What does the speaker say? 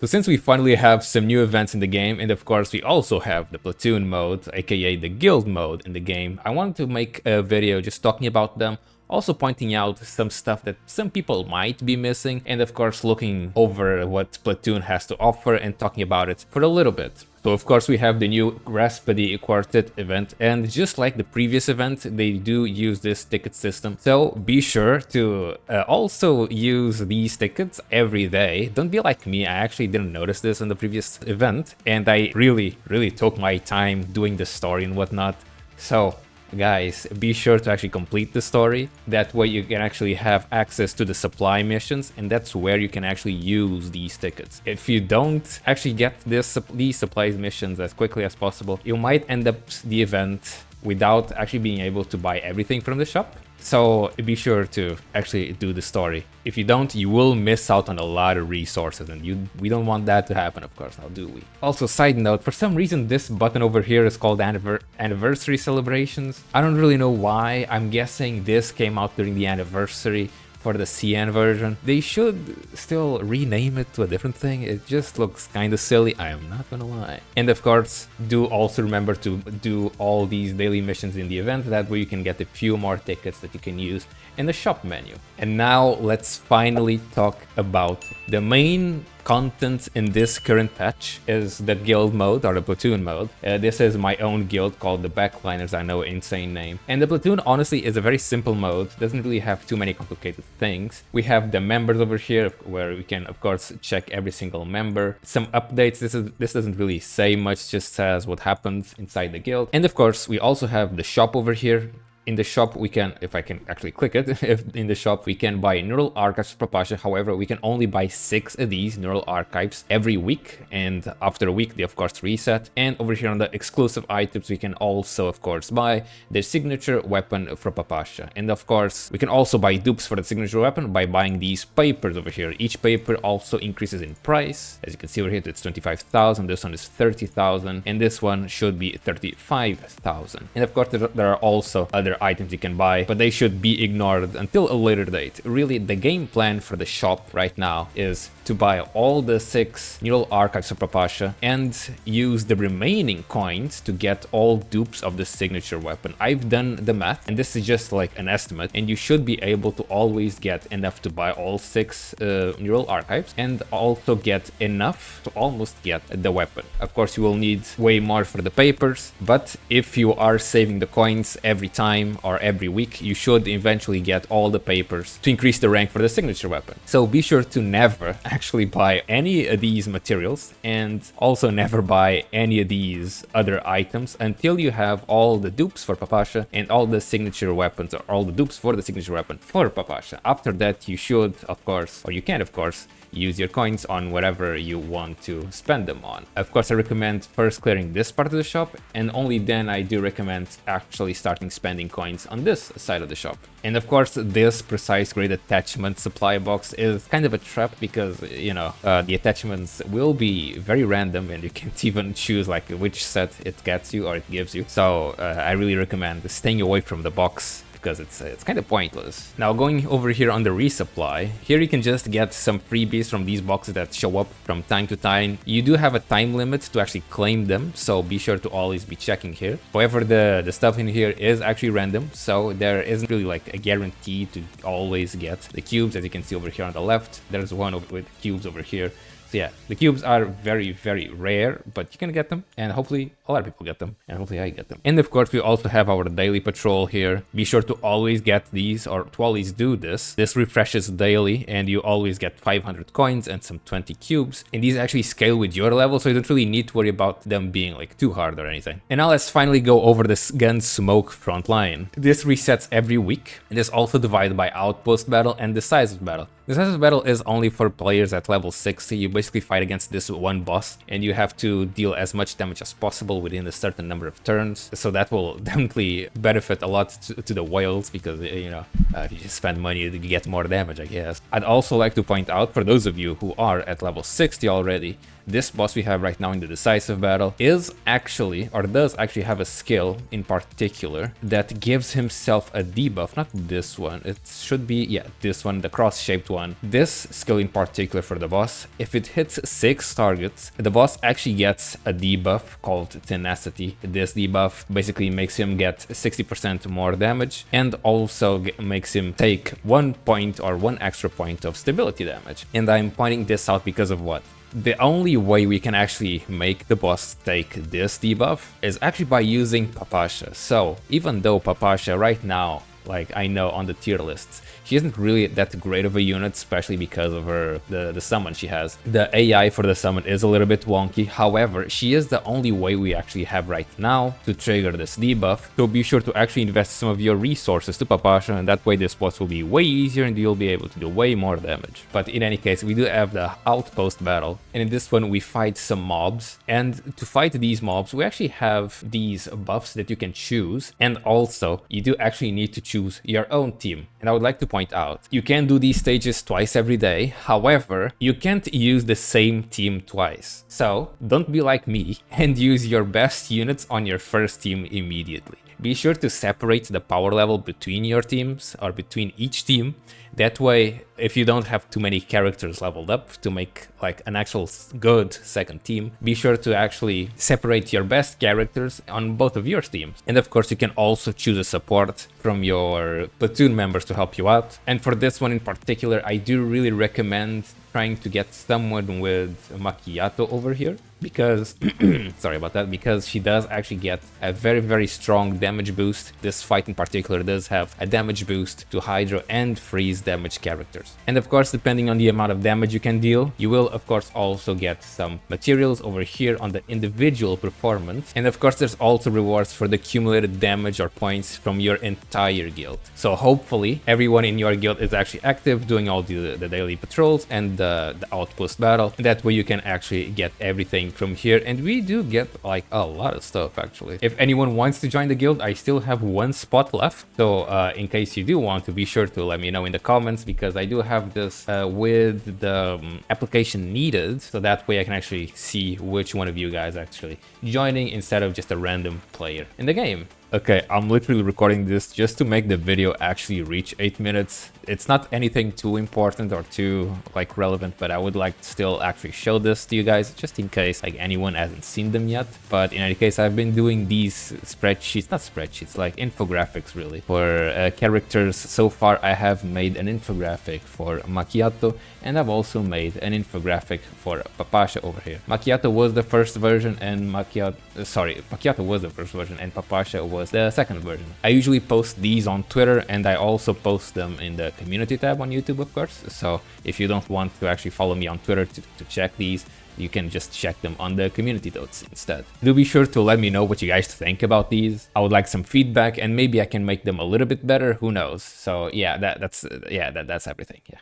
So since we finally have some new events in the game, and of course we also have the Platoon mode, aka the guild mode in the game, I wanted to make a video just talking about them, also pointing out some stuff that some people might be missing, and of course looking over what Platoon has to offer and talking about it for a little bit. So of course we have the new Rhapsody Quartet event, and just like the previous event, they do use this ticket system. So be sure to also use these tickets every day. Don't be like me, I actually didn't notice this in the previous event, and I really took my time doing the story and whatnot. So guys, be sure to actually complete the story. That way you can actually have access to the supply missions, and that's where you can actually use these tickets. If you don't actually get these supplies missions as quickly as possible, you might end up the event without actually being able to buy everything from the shop. So be sure to actually do the story. If you don't, you will miss out on a lot of resources, and we don't want that to happen, of course, now do we? Also, side note, for some reason this button over here is called Anniversary Celebrations. I don't really know why. I'm guessing this came out during the anniversary for the CN version. They should still rename it to a different thing. It just looks kind of silly, I am not gonna lie. And of course, do also remember to do all these daily missions in the event. That way you can get a few more tickets that you can use in the shop menu. And now let's finally talk about the main content in this current patch is the guild mode, or the Platoon mode. This is my own guild called the Backliners. I know, insane name. And the Platoon honestly is a very simple mode, doesn't really have too many complicated things. We have the members over here where we can of course check every single member. Some updates, this doesn't really say much, just says what happens inside the guild. And of course we also have the shop over here. In the shop we can, if I can actually click it, if in the shop we can buy neural archives for Papasha. However, we can only buy 6 of these neural archives every week, and after a week they of course reset. And over here on the exclusive items we can also of course buy the signature weapon for Papasha. And of course we can also buy dupes for the signature weapon by buying these papers over here. Each paper also increases in price. As you can see over here, it's 25,000, this one is 30,000, and this one should be 35,000. And of course there are also other items you can buy, but they should be ignored until a later date. Really, the game plan for the shop right now is to buy all the 6 neural archives of Papasha and use the remaining coins to get all dupes of the signature weapon. I've done the math, and this is just like an estimate, and you should be able to always get enough to buy all 6 neural archives, and also get enough to almost get the weapon. Of course you will need way more for the papers, but if you are saving the coins every time or every week, you should eventually get all the papers to increase the rank for the signature weapon. So be sure to never actually buy any of these materials, and also never buy any of these other items until you have all the dupes for Papasha and all the signature weapons, or all the dupes for the signature weapon for Papasha. After that you should of course, or you can of course, use your coins on whatever you want to spend them on. Of course I recommend first clearing this part of the shop, and only then I do recommend actually starting spending coins on this side of the shop. And of course this precise grade attachment supply box is kind of a trap, because you know the attachments will be very random, and you can't even choose like which set it gets you or it gives you. So I really recommend staying away from the box, because it's kind of pointless. Now going over here on the resupply, here you can just get some freebies from these boxes that show up from time to time. You do have a time limit to actually claim them, so be sure to always be checking here. However, the stuff in here is actually random, so there isn't really like a guarantee to always get the cubes. As you can see over here on the left, there's one with cubes over here. So yeah, the cubes are very rare, but you can get them, and hopefully a lot of people get them, and hopefully I get them. And of course we also have our daily patrol here. Be sure to always get these, or to always do this. This refreshes daily, and you always get 500 coins and some 20 cubes, and these actually scale with your level, so you don't really need to worry about them being like too hard or anything. And now let's finally go over this gun smoke Frontline. This resets every week. It is also divided by outpost battle and decisive battle. Decisive battle is only for players at level 60. You basically fight against this one boss, and you have to deal as much damage as possible level within a certain number of turns. So that will definitely benefit a lot to the whales, because, you know, if you just spend money, you get more damage, I guess. I'd also like to point out, for those of you who are at level 60 already, this boss we have right now in the decisive battle is actually, or does actually have a skill in particular that gives himself a debuff. Not this one, it should be, yeah, this one, the cross-shaped one. This skill in particular for the boss, if it hits 6 targets, the boss actually gets a debuff called Tenacity. This debuff basically makes him get 60% more damage, and also makes him take 1 point or 1 extra point of stability damage. And I'm pointing this out because of what? The only way we can actually make the boss take this debuff is actually by using Papasha. So even though Papasha right now, like I know on the tier lists, she isn't really that great of a unit, especially because of the summon she has. The AI for the summon is a little bit wonky. However, she is the only way we actually have right now to trigger this debuff. So be sure to actually invest some of your resources to Papasha, and that way this boss will be way easier and you'll be able to do way more damage. But in any case, we do have the outpost battle, and in this one we fight some mobs. And to fight these mobs, we actually have these buffs that you can choose, and also you do actually need to choose your own team. And I would like to point out, you can do these stages twice every day. However, you can't use the same team twice. So don't be like me and use your best units on your first team immediately. Be sure to separate the power level between your teams, or between each team. That way, if you don't have too many characters leveled up to make like an actual good second team, be sure to actually separate your best characters on both of your teams. And of course, you can also choose a support from your platoon members to help you out. And for this one in particular, I do really recommend trying to get someone with Macchiato over here, because sorry about that, because she does actually get a very strong damage boost. This fight in particular does have a damage boost to Hydro and freeze damage characters. And of course, depending on the amount of damage you can deal, you will of course also get some materials over here on the individual performance. And of course, there's also rewards for the accumulated damage or points from your entire guild. So hopefully everyone in your guild is actually active, doing all the daily patrols and the outpost battle. And that way you can actually get everything from here, and we do get like a lot of stuff actually. If anyone wants to join the guild, I still have 1 spot left, so in case you do want to, be sure to let me know in the comments, because I do have this with the application needed, so that way I can actually see which one of you guys actually joining instead of just a random player in the game. Okay, I'm literally recording this just to make the video actually reach 8 minutes. It's not anything too important or too like relevant, but I would like to still actually show this to you guys, just in case like anyone hasn't seen them yet. But in any case, I've been doing these spreadsheets, not spreadsheets, like infographics really, for characters. So far I have made an infographic for Macchiato, and I've also made an infographic for Papasha over here. Macchiato was the first version, and Macchiato was the first version, and Papasha was the second version. I usually post these on Twitter, and I also post them in the community tab on YouTube, of course. So if you don't want to actually follow me on Twitter to check these, you can just check them on the community notes instead. Do be sure to let me know what you guys think about these. I would like some feedback, and maybe I can make them a little bit better, who knows. So yeah, that's everything. Yeah.